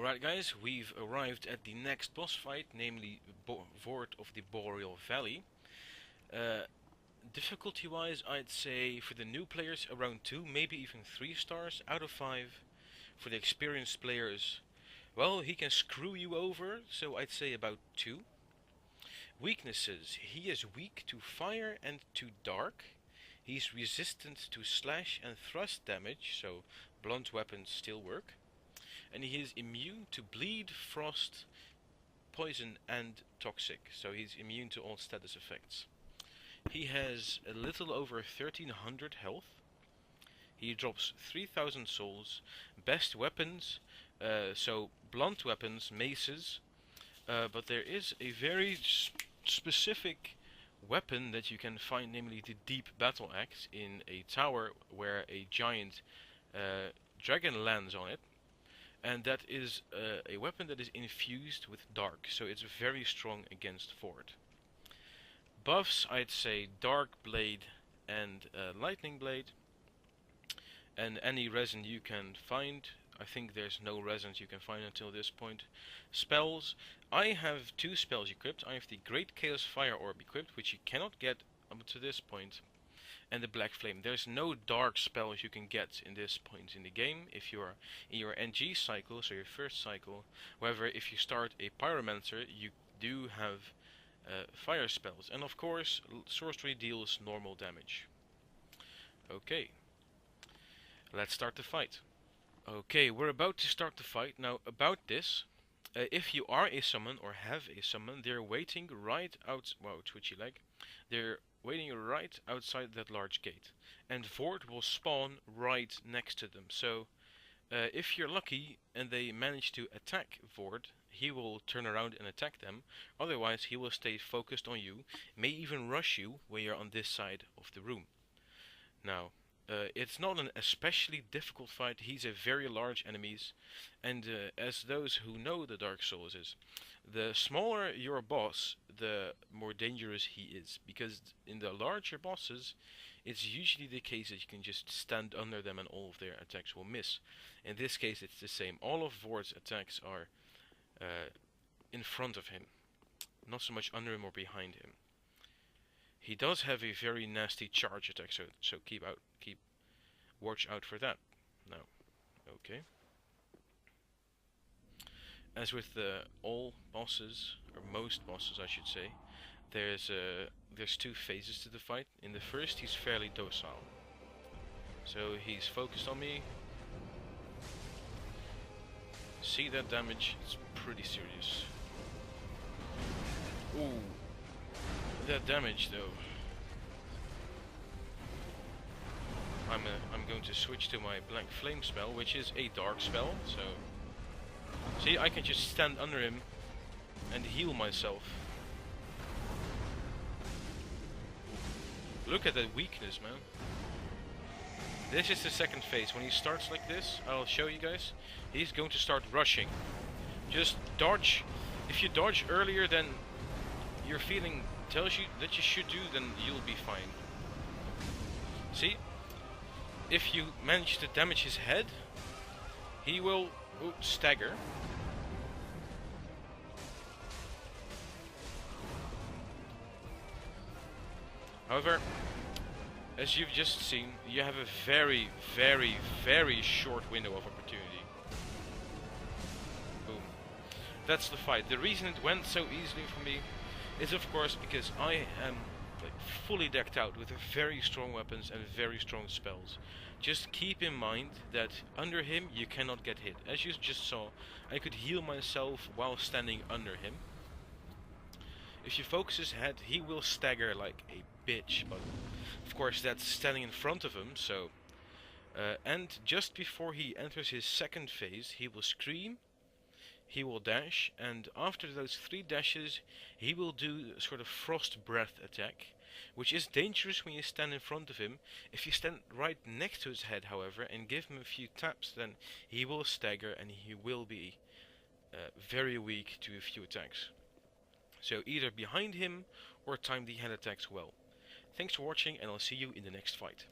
Alright guys, we've arrived at the next boss fight, namely Vordt of the Boreal Valley. Difficulty wise, I'd say for the new players around 2, maybe even 3 stars out of 5. For the experienced players, well, he can screw you over, so I'd say about 2. Weaknesses: he is weak to fire and to dark. He's resistant to slash and thrust damage, so blunt weapons still work. And he is immune to bleed, frost, poison and toxic, so he's immune to all status effects. He has a little over 1300 health. He drops 3000 souls. Best weapons, so blunt weapons, maces, but there is a very specific weapon that you can find, namely the deep battle axe in a tower where a giant dragon lands on it. And that is a weapon that is infused with dark, so it's very strong against Vordt. Buffs, I'd say Dark Blade and Lightning Blade. And any resin you can find. I think there's no resins you can find until this point. Spells, I have 2 spells equipped. I have the Great Chaos Fire Orb equipped, which you cannot get up to this point. And the Black Flame. There's no dark spells you can get in this point in the game if you are in your NG cycle, so your first cycle. However, if you start a Pyromancer, you do have fire spells. And of course, sorcery deals normal damage. Okay, let's start the fight. Okay, we're about to start the fight. Now, about this, if you are a summon or have a summon, they're waiting right out. Wow, twitchy leg. They're waiting right outside that large gate, and Vordt will spawn right next to them. So if you're lucky and they manage to attack Vordt, he will turn around and attack them. Otherwise he will stay focused on you, may even rush you when you're on this side of the room. Now it's not an especially difficult fight. He's a very large enemies, and as those who know the Dark Souls is, the smaller your boss, the more dangerous he is, because in the larger bosses it's usually the case that you can just stand under them and all of their attacks will miss. In this case it's the same. All of Vordt's attacks are in front of him, not so much under him or behind him. He does have a very nasty charge attack, so watch out for that. Now, okay. As with all bosses, or most bosses I should say, there's 2 phases to the fight. In the first he's fairly docile, so he's focused on me. See that damage? It's pretty serious. Ooh, that damage though. I'm going to switch to my Black Flame spell, which is a dark spell, so see, I can just stand under him and heal myself. Look at that weakness, man. This is the second phase. When he starts like this, I'll show you guys, he's going to start rushing. Just dodge. If you dodge earlier than your feeling tells you that you should do, then you'll be fine. See? If you manage to damage his head, he will stagger. However, as you've just seen, you have a very, very, very short window of opportunity. Boom. That's the fight. The reason it went so easily for me is of course because I am fully decked out with very strong weapons and very strong spells. Just keep in mind that under him you cannot get hit. As you just saw, I could heal myself while standing under him. If you focus his head, he will stagger like a bitch, but of course that's standing in front of him, so and just before he enters his second phase, he will scream, he will dash, and after those 3 dashes he will do a sort of frost breath attack, which is dangerous when you stand in front of him. If you stand right next to his head, however, and give him a few taps, then he will stagger and he will be very weak to a few attacks. So either behind him or time the head attacks well. Thanks for watching, and I'll see you in the next fight.